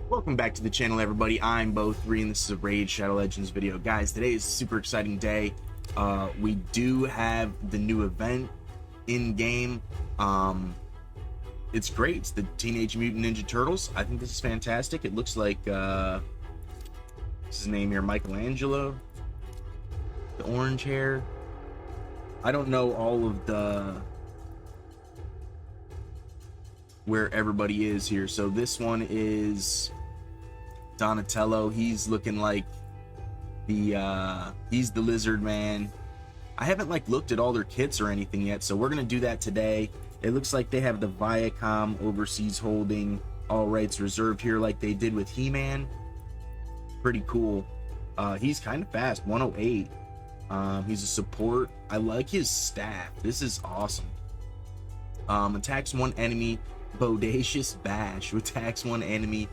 Welcome back to the channel, everybody. I'm Bo3 and this is a Raid Shadow Legends video. Guys, today is a super exciting day. We do have the new event in game. It's great. It's the Teenage Mutant Ninja Turtles. I think this is fantastic. It looks like what's his name here, Michelangelo, the orange hair. I don't know all of the where everybody is here. So this one is Donatello. He's looking like he's the Lizard Man. I haven't looked at all their kits or anything yet, so we're gonna do that today. It looks like they have the Viacom overseas holding all rights reserved here, like they did with He-Man. Pretty cool. He's kind of fast, 108. He's a support. I like his staff. This is awesome. Attacks one enemy. Bodacious Bash attacks one enemy,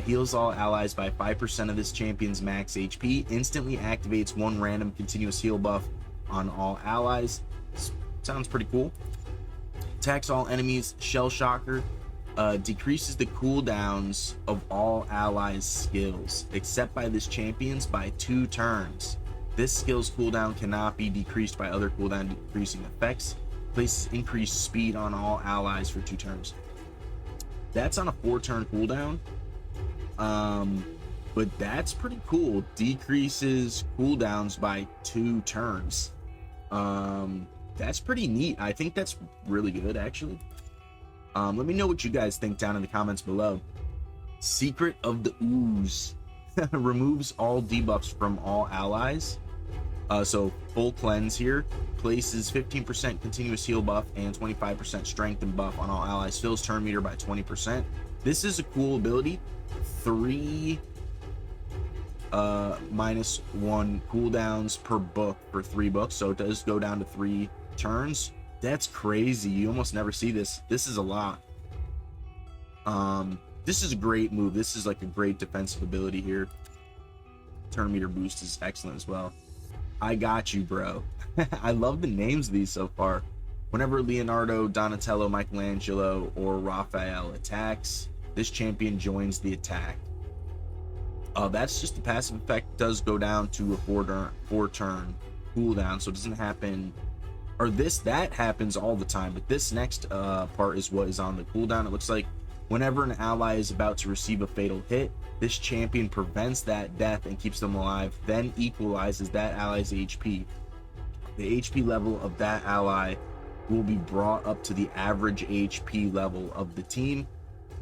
heals all allies by 5% of this champion's max HP, instantly activates one random continuous heal buff on all allies. Sounds pretty cool. Attacks all enemies. Shell Shocker, decreases the cooldowns of all allies' skills, except by this champion's, by 2 turns. This skill's cooldown cannot be decreased by other cooldown decreasing effects. Places increased speed on all allies for 2 turns. That's on a 4-turn cooldown, but that's pretty cool. Decreases cooldowns by 2 turns. That's pretty neat. I think that's really good, actually. Let me know what you guys think down in the comments below. Secret of the Ooze removes all debuffs from all allies. So full cleanse here, places 15% continuous heal buff and 25% strength and buff on all allies, fills turn meter by 20%. This is a cool ability. 3 -1 cooldowns per book for 3 books, so it does go down to 3 turns. That's crazy. You almost never see this. This is a lot. This is a great move. This is like a great defensive ability here. Turn meter boost is excellent as well. I got you, bro. I love the names of these so far. Whenever Leonardo, Donatello, Michelangelo, or Raphael attacks, this champion joins the attack. That's just the passive effect. Does go down to a 4-turn cooldown, so it doesn't happen, or that happens all the time, but this next part is what is on the cooldown. It looks like whenever an ally is about to receive a fatal hit, this champion prevents that death and keeps them alive, then equalizes that ally's HP. The HP level of that ally will be brought up to the average HP level of the team.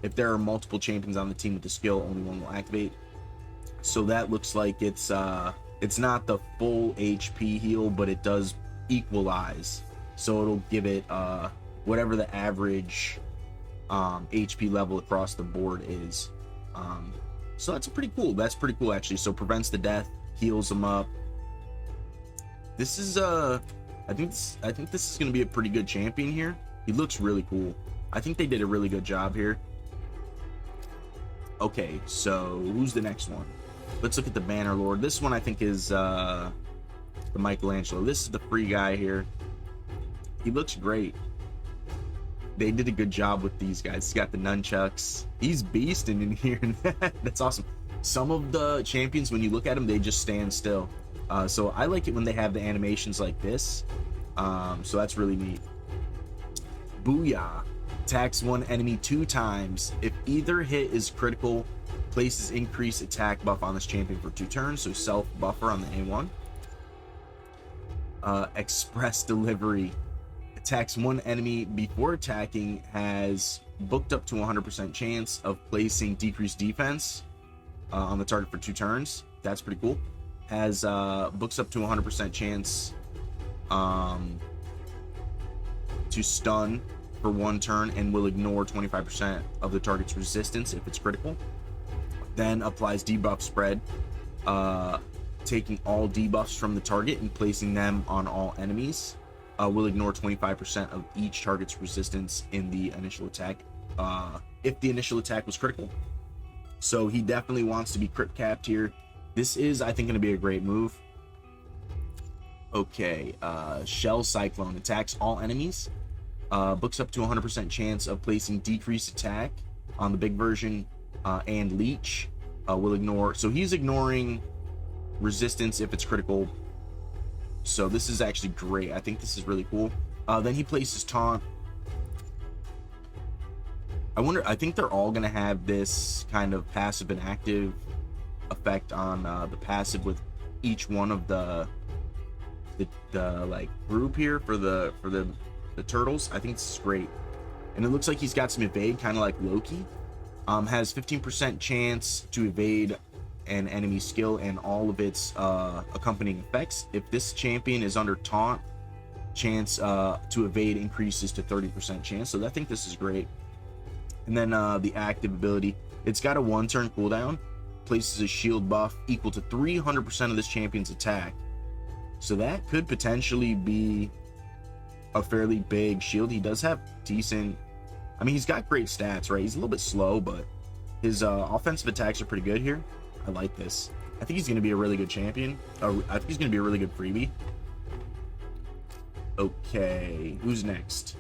If there are multiple champions on the team with the skill, only one will activate. So that looks like it's not the full HP heal, but it does equalize. So it'll give it whatever the average HP level across the board is. So that's pretty cool. That's pretty cool, actually. So prevents the death, heals them up. This is I think this is going to be a pretty good champion here. He looks really cool. I think they did a really good job here. Okay, so who's the next one? Let's look at the Banner Lord. This one I think is the Michelangelo. This is the free guy here. He looks great. They did a good job with these guys. He's got the nunchucks. He's beasting in here. That's awesome. Some of the champions, when you look at them, they just stand still. So I like it when they have the animations like this. So that's really neat. Booyah. Attacks one enemy 2 times. If either hit is critical, places increased attack buff on this champion for 2 turns. So self buffer on the A1. Express delivery. Attacks one enemy before attacking, has booked up to 100% chance of placing decreased defense on the target for 2 turns. That's pretty cool. Has books up to 100% chance to stun for 1 turn and will ignore 25% of the target's resistance if it's critical. Then applies debuff spread, taking all debuffs from the target and placing them on all enemies. Will ignore 25% of each target's resistance in the initial attack, if the initial attack was critical. So he definitely wants to be crit capped here. This is, I think, going to be a great move. Okay, Shell Cyclone attacks all enemies. Books up to 100% chance of placing decreased attack on the big version and leech will ignore. So he's ignoring resistance if it's critical. So this is actually great. I think this is really cool. Then he places taunt. I think they're all gonna have this kind of passive and active effect on the passive with each one of the like group here for the turtles. I think this is great. And it looks like he's got some evade, kind of like Loki. Has 15% chance to evade an enemy skill and all of its accompanying effects. If this champion is under taunt, chance to evade increases to 30% chance. So I think this is great. And then the active ability, it's got a 1-turn cooldown, places a shield buff equal to 300% of this champion's attack. So that could potentially be a fairly big shield. He does have decent, I mean, he's got great stats, right? He's a little bit slow, but his offensive attacks are pretty good here. I like this. I think he's going to be a really good champion. I think he's going to be a really good freebie. Okay, who's next?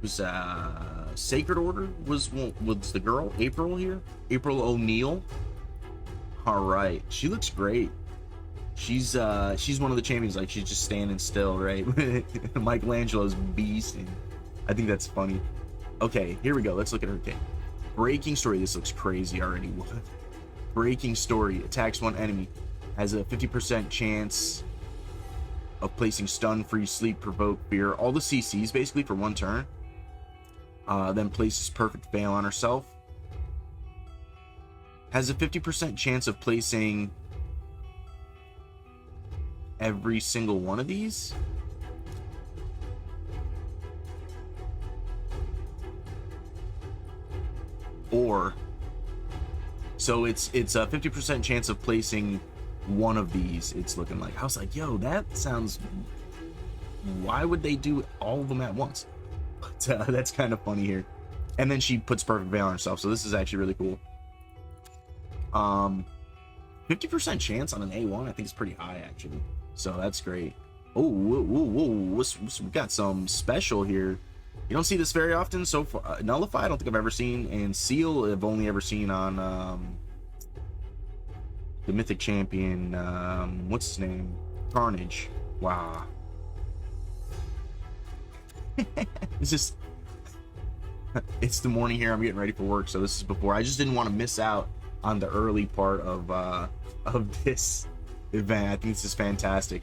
Who's Sacred Order was the girl, April here? April O'Neil. All right, she looks great. She's one of the champions, like she's just standing still, right? Michelangelo's beast, and I think that's funny. Okay, here we go. Let's look at her game. Breaking Story. This looks crazy already. What? Breaking Story. Attacks one enemy. Has a 50% chance of placing stun, freeze, sleep, provoke, fear. All the CCs basically for 1 turn. Then places Perfect Veil on herself. Has a 50% chance of placing every single one of these. Or so it's a 50% chance of placing one of these. It's looking like, I was like, yo, that sounds, why would they do all of them at once? But that's kind of funny here. And then she puts Perfect Veil on herself, so this is actually really cool. 50% chance on an A1, I think is pretty high actually, so that's great. Oh, whoa, we got some special here. You don't see this very often. So far, Nullify, I don't think I've ever seen, and Seal, I've only ever seen on the Mythic Champion. What's his name? Carnage. Wow. It's just, it's the morning here. I'm getting ready for work, so this is before. I just didn't want to miss out on the early part of this event. I think this is fantastic.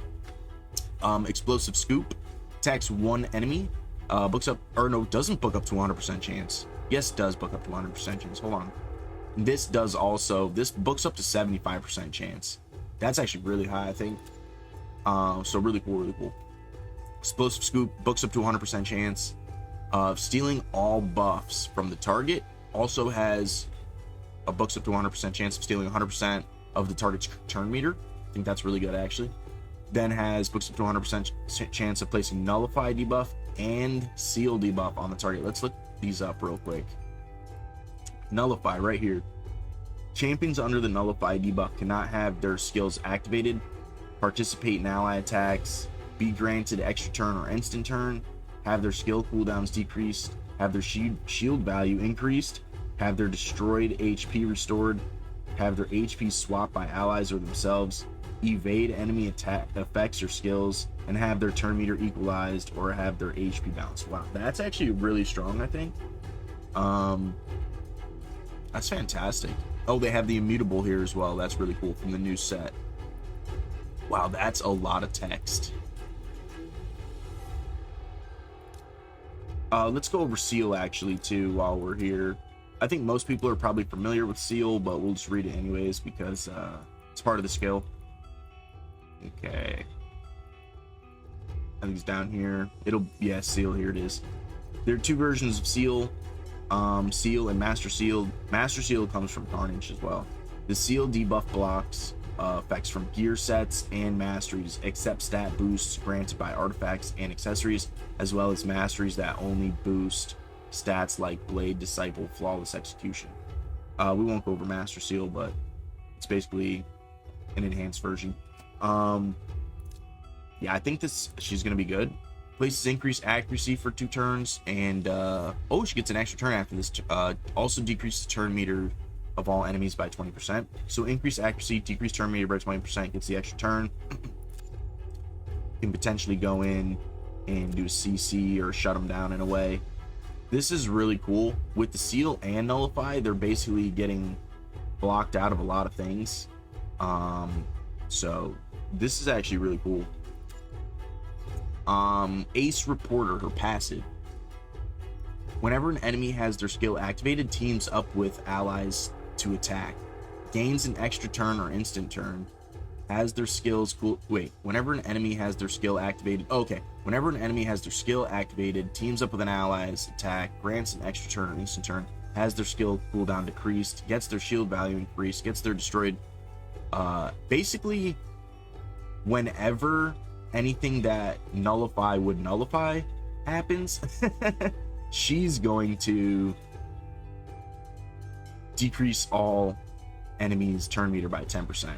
Explosive Scoop attacks one enemy. Books up, or no, doesn't book up to 100% chance. Yes, does book up to 100% chance. Hold on. This does also, this books up to 75% chance. That's actually really high, I think. So really cool, really cool. Explosive Scoop books up to 100% chance of stealing all buffs from the target. Also has a books up to 100% chance of stealing 100% of the target's turn meter. I think that's really good, actually. Then has books up to 100% chance of placing Nullify debuff and Seal debuff on the target. Let's look these up real quick. Nullify right here. Champions under the Nullify debuff cannot have their skills activated, participate in ally attacks, be granted extra turn or instant turn, have their skill cooldowns decreased, have their shield value increased, have their destroyed HP restored, have their HP swapped by allies or themselves, evade enemy attack effects or skills, and have their turn meter equalized or have their HP balanced. Wow, that's actually really strong, I think. That's fantastic. Oh, they have the immutable here as well. That's really cool from the new set. Wow, that's a lot of text. Let's go over Seal actually too while we're here. I think most people are probably familiar with Seal, but we'll just read it anyways because it's part of the skill. Okay. I think it's down here. Yeah, Seal, here it is. There are two versions of Seal. Seal and Master Seal. Master Seal comes from Carnage as well. The Seal debuff blocks effects from gear sets and masteries, except stat boosts granted by artifacts and accessories, as well as masteries that only boost stats like Blade, Disciple, Flawless Execution. We won't go over Master Seal, but it's basically an enhanced version. Yeah, I think she's gonna be good. Places increased accuracy for 2 turns, and oh, she gets an extra turn after this. Also decreases the turn meter of all enemies by 20%. So increased accuracy, decreased turn meter by 20%, gets the extra turn. Can potentially go in and do a CC or shut them down in a way. This is really cool. With the seal and nullify, they're basically getting blocked out of a lot of things. So this is actually really cool. Ace Reporter, her passive. Whenever an enemy has their skill activated, teams up with allies to attack. Gains an extra turn or instant turn. Has their skills whenever an enemy has their skill activated. Whenever an enemy has their skill activated, teams up with an allies attack, grants an extra turn or instant turn, has their skill cooldown decreased, gets their shield value increased, gets their destroyed. Basically, whenever anything that nullify would nullify happens, she's going to decrease all enemies' turn meter by 10%.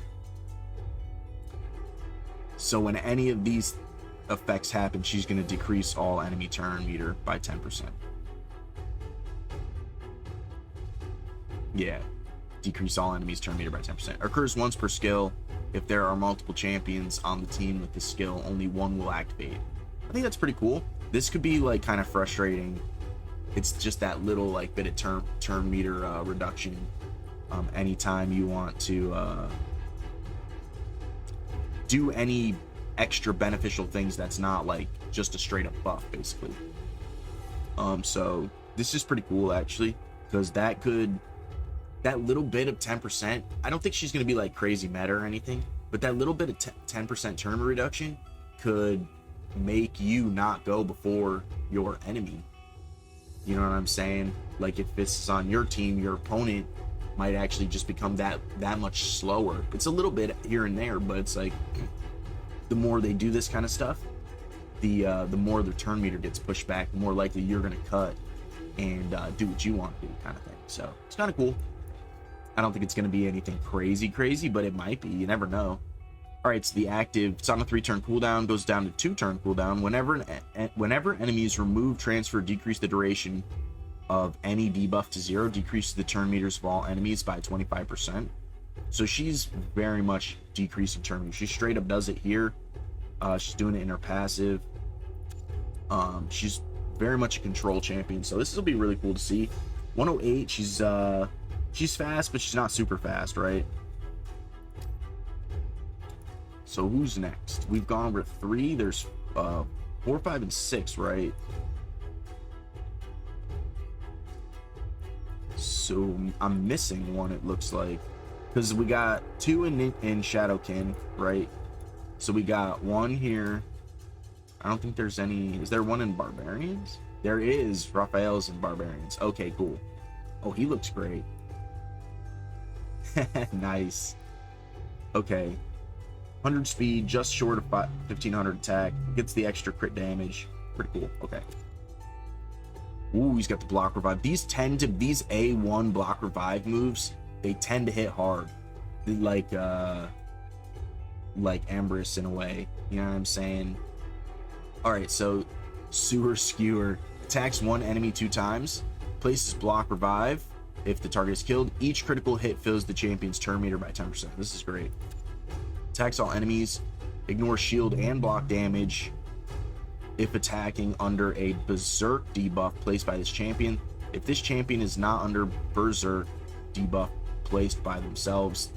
So when any of these effects happen, she's going to decrease all enemy turn meter by 10%. Yeah, decrease all enemies turn meter by 10%. Occurs once per skill. If there are multiple champions on the team with the skill, only one will activate. I think that's pretty cool. This could be like kind of frustrating. It's just that little like bit of turn meter reduction. Anytime you want to do any extra beneficial things that's not like just a straight up buff, basically. So this is pretty cool actually, because that little bit of 10%, I don't think she's going to be like crazy meta or anything, but that little bit of 10% turn reduction could make you not go before your enemy. You know what I'm saying? Like if this is on your team, your opponent might actually just become that much slower. It's a little bit here and there, but it's like the more they do this kind of stuff, the more their turn meter gets pushed back, the more likely you're going to cut and do what you want to do, kind of thing. So it's kind of cool. I don't think it's going to be anything crazy, but it might be. You never know. All right, so the active, it's on a 3-turn cooldown, goes down to 2-turn cooldown. Whenever enemies remove, transfer, decrease the duration of any debuff to 0, decreases the turn meters of all enemies by 25%. So she's very much decreasing turn meters. She straight up does it here. She's doing it in her passive. She's very much a control champion, so this will be really cool to see. 108, she's fast, but she's not super fast, right? So who's next? We've gone over 3. There's 4, 5, and 6, right? So I'm missing one, it looks like, because we got 2 in Shadowkin, right? So we got 1 here. I don't think there's any. Is there 1 in Barbarians? There is. Raphael's in Barbarians. Okay, cool. Oh, he looks great. Nice. Okay. 100 speed, just short of 1500 attack. Gets the extra crit damage. Pretty cool. Okay. Ooh, he's got the block revive. These A1 block revive moves, they tend to hit hard. Like Empress in a way. You know what I'm saying? Alright, so Sewer Skewer attacks 1 enemy 2 times. Places block revive. If the target is killed, each critical hit fills the champion's turn meter by 10%. This is great. Attacks all enemies. Ignores shield and block damage if attacking under a Berserk debuff placed by this champion. If this champion is not under Berserk debuff placed by themselves,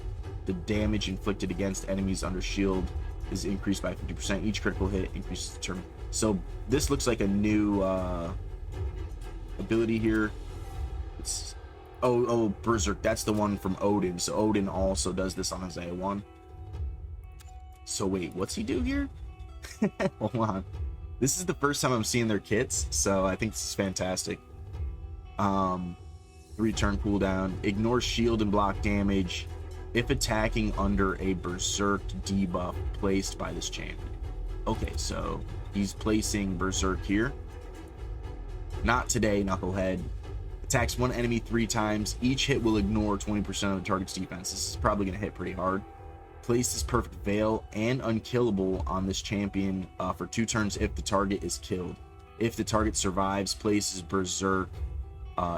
the damage inflicted against enemies under shield is increased by 50%. Each critical hit increases the turn. So this looks like a new ability here. It's Berserk. That's the one from Odin. So Odin also does this on Isaiah 1. So wait, what's he do here? Hold on. This is the first time I'm seeing their kits, so I think this is fantastic. 3-turn cooldown. Ignores shield and block damage if attacking under a Berserk debuff placed by this champion. Okay, so he's placing Berserk here. Not today, Knucklehead. Attacks 1 enemy 3 times. Each hit will ignore 20% of the target's defense. This is probably going to hit pretty hard. Places perfect veil and unkillable on this champion for 2 turns if the target is killed. If the target survives, places berserk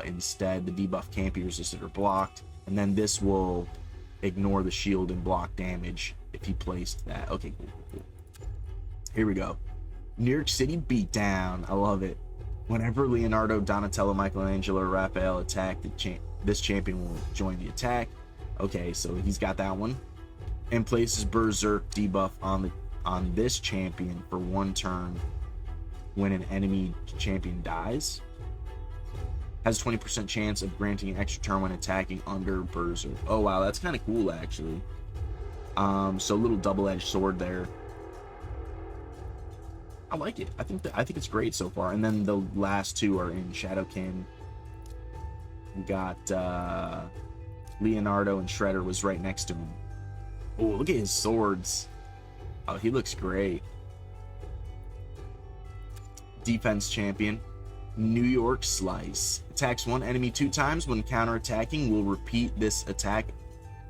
instead. The debuff can't be resisted or blocked, and then this will ignore the shield and block damage if he placed that. Okay, cool. Here we go. New York City beatdown. I love it. Whenever Leonardo, Donatello, Michelangelo, or Raphael attack, this champion will join the attack. Okay, so he's got that one. And places berserk debuff on this champion for 1 turn when an enemy champion dies. Has a 20% chance of granting an extra turn when attacking under berserk. Oh wow, that's kind of cool actually. So a little double-edged sword there. I like it. I think it's great so far. And then the last 2 are in Shadowkin. We got Leonardo, and Shredder was right next to him. Oh, look at his swords. Oh, he looks great. Defense champion. New York Slice. Attacks 1 enemy 2 times. When counterattacking, will repeat this attack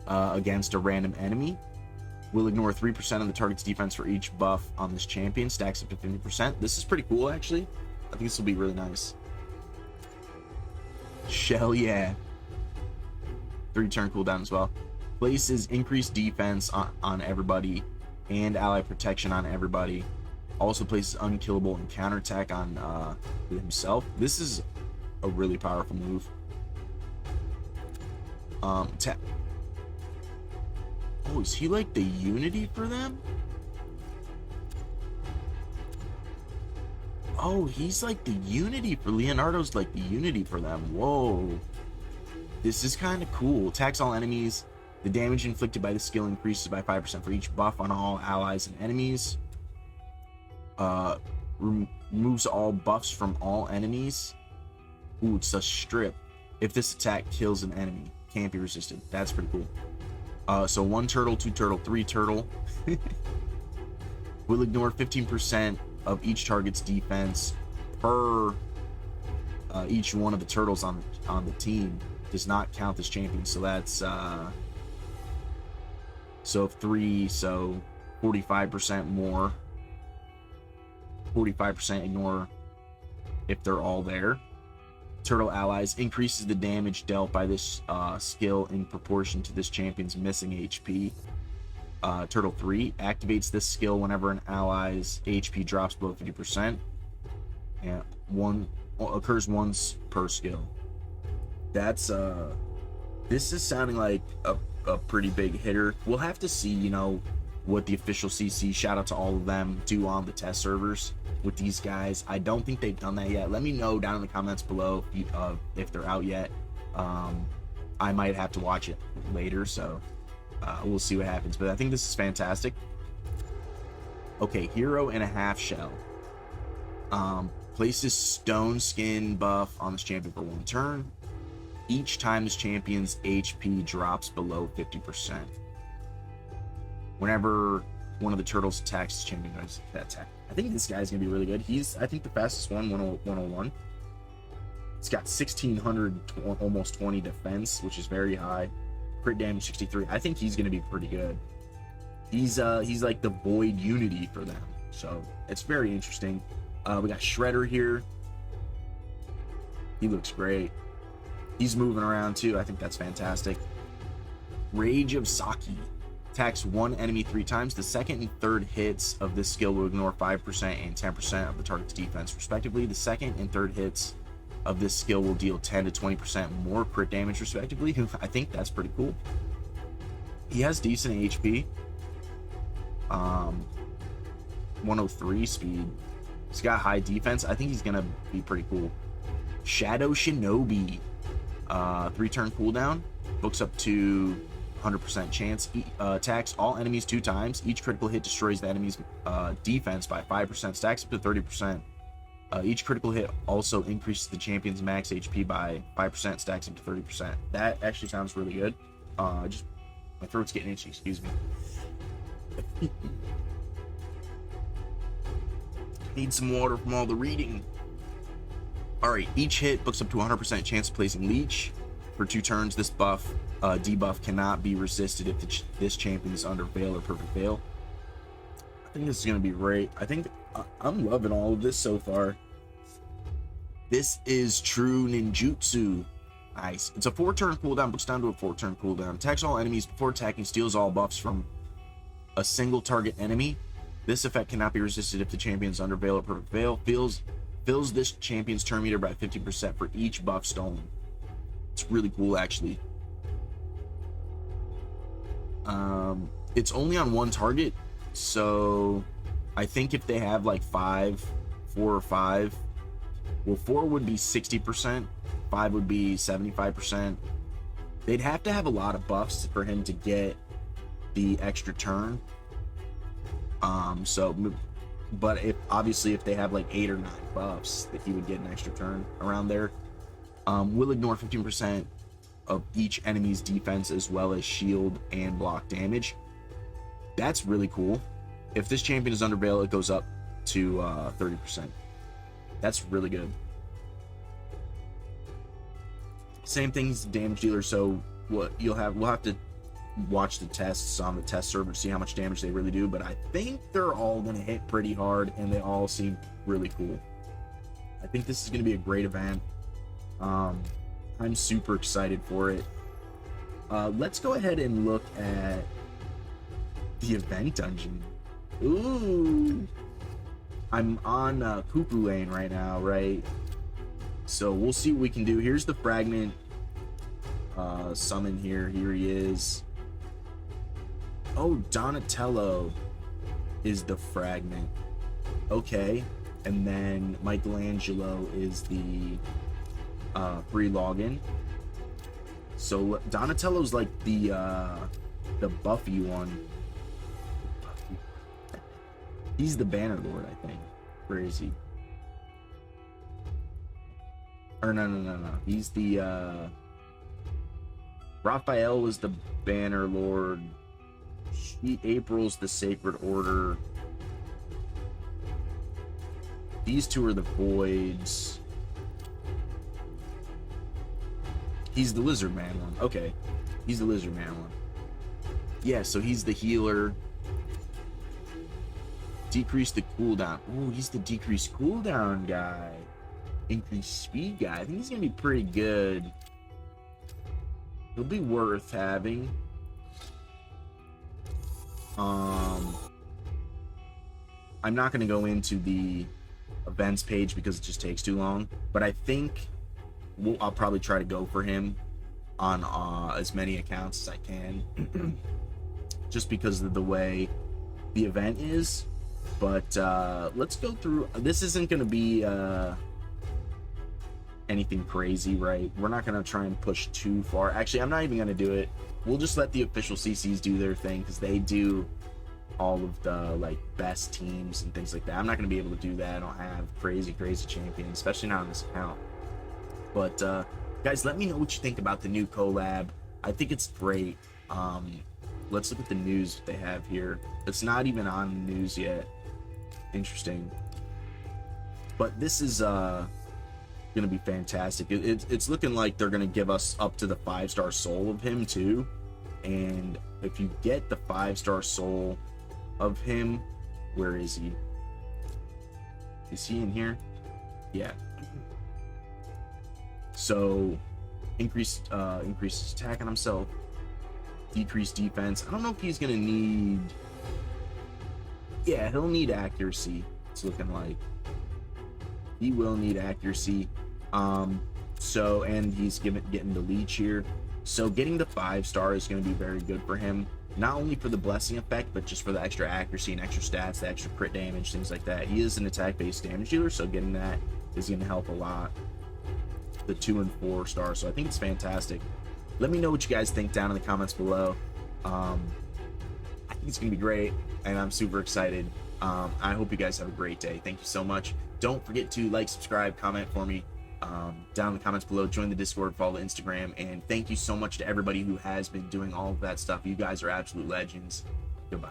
against a random enemy. Will ignore 3% of the target's defense for each buff on this champion. Stacks up to 50%. This is pretty cool, actually. I think this will be really nice. Shell, yeah. 3 turn cooldown as well. Places increased defense on everybody and ally protection on everybody. Also places unkillable and counterattack on himself. This is a really powerful move. Oh, is he like the unity for them? Oh, he's like the unity for Leonardo's like the unity for them. Whoa. This is kind of cool. Attacks all enemies. The damage inflicted by the skill increases by 5% for each buff on all allies and enemies. Removes all buffs from all enemies. Ooh, it's a strip. If this attack kills an enemy, can't be resisted. That's pretty cool. So 1 turtle, 2 turtle, 3 turtle. Will ignore 15% of each target's defense per each one of the turtles on the team. Does not count as champion. So that's so 3, so 45% more. 45% ignore if they're all there. Turtle allies increases the damage dealt by this skill in proportion to this champion's missing HP. Turtle 3 activates this skill whenever an ally's HP drops below 50%, and occurs once per skill. That's this is sounding like a pretty big hitter. We'll have to see, you know, what the official CC, shout out to all of them, do on the test servers with these guys. I don't think they've done that yet. Let me know down in the comments below if they're out yet. I might have to watch it later, so we'll see what happens. But I think this is fantastic. Okay, hero and a half shell. Places stone skin buff on this champion for 1 turn. Each time this champion's HP drops below 50%. Whenever one of the turtles attacks this champion, does that attack. I think this guy's gonna be really good. He's, I think, the fastest one, 101. It's got 1600, almost 20 defense, which is very high. Crit damage 63. I think he's gonna be pretty good. He's like the void unity for them, so it's very interesting. We got Shredder here. He looks great. He's moving around too. I think that's fantastic. Rage of Saki. Attacks 1 enemy 3 times. The second and third hits of this skill will ignore 5% and 10% of the target's defense, respectively. The second and third hits of this skill will deal 10 to 20% more crit damage, respectively. I think that's pretty cool. He has decent HP. 103 speed. He's got high defense. I think he's gonna be pretty cool. Shadow Shinobi. 3 turn cooldown. Books up to 100% chance. Attacks all enemies 2 times. Each critical hit destroys the enemy's defense by 5%. Stacks up to 30%. Each critical hit also increases the champion's max HP by 5%. Stacks up to 30%. That actually sounds really good. Just my throat's getting itchy. Excuse me. Need some water from all the reading. Alright, each hit books up to 100% chance of placing leech. For 2 turns, this buff, debuff cannot be resisted if this champion is under Veil or Perfect Veil. I think this is going to be great. I think I'm loving all of this so far. This is True Ninjutsu. Nice. It's a 4-turn cooldown, puts down to a 4-turn cooldown. Attacks all enemies before attacking, steals all buffs from a single target enemy. This effect cannot be resisted if the champion is under Veil or Perfect Veil. Fills this champion's turn meter by 50% for each buff stolen. It's really cool, actually. It's only on 1 target, so I think if they have like 4 or 5, well, 4 would be 60%, 5 would be 75%. They'd have to have a lot of buffs for him to get the extra turn. But if they have like 8 or 9 buffs, that he would get an extra turn around there. Will ignore 15% of each enemy's defense as well as shield and block damage. That's really cool. If this champion is under Veil, it goes up to 30%. That's really good. Same thing's damage dealer. So we'll have to watch the tests on the test server to see how much damage they really do. But I think they're all gonna hit pretty hard, and they all seem really cool. I think this is gonna be a great event. I'm super excited for it. Let's go ahead and look at the event dungeon. Ooh, I'm on Cuckoo Lane right now, right? So we'll see what we can do. Here's the fragment summon here. Here he is. Oh, Donatello is the fragment. Okay. And then Michelangelo is the free login. So Donatello's like the Buffy one. He's the Banner Lord, I think. Where is he? Or no. He's the Raphael was the Banner Lord. April's the Sacred Order. These two are the Voids. He's the Lizard Man one. Okay. He's the Lizard Man one. Yeah, so he's the healer. Decrease the cooldown. Oh, he's the decreased cooldown guy. Increased speed guy. I think he's gonna be pretty good. He'll be worth having. I'm not gonna go into the events page because it just takes too long, but I think I'll probably try to go for him on as many accounts as I can, just because of the way the event is. But let's go through. This isn't going to be anything crazy, right? We're not going to try and push too far. Actually, I'm not even going to do it. We'll just let the official CCs do their thing, because they do all of the like best teams and things like that. I'm not going to be able to do that. I don't have crazy champions, especially not on this account. But guys, let me know what you think about the new collab. I think it's great. Let's look at the news they have here. It's not even on the news yet. Interesting. But this is gonna be fantastic. It's looking like they're gonna give us up to the 5-star soul of him too. And if you get the 5-star soul of him, where is he? Is he in here? Yeah. So increases attack on himself, decreased defense. I don't know if he's gonna need. Yeah, he'll need accuracy. It's looking like he will need accuracy. So, and he's getting the leech here. So getting the 5-star is going to be very good for him. Not only for the blessing effect, but just for the extra accuracy and extra stats, the extra crit damage, things like that. He is an attack-based damage dealer, so getting that is going to help a lot. The 2 and 4 stars, so I think it's fantastic. Let me know what you guys think down in the comments below. I think it's gonna be great, and I'm super excited. I hope you guys have a great day. Thank you so much. Don't forget to like, subscribe, comment for me down in the comments below. Join the Discord, follow the Instagram, and thank you so much to everybody who has been doing all of that stuff. You guys are absolute legends. Goodbye.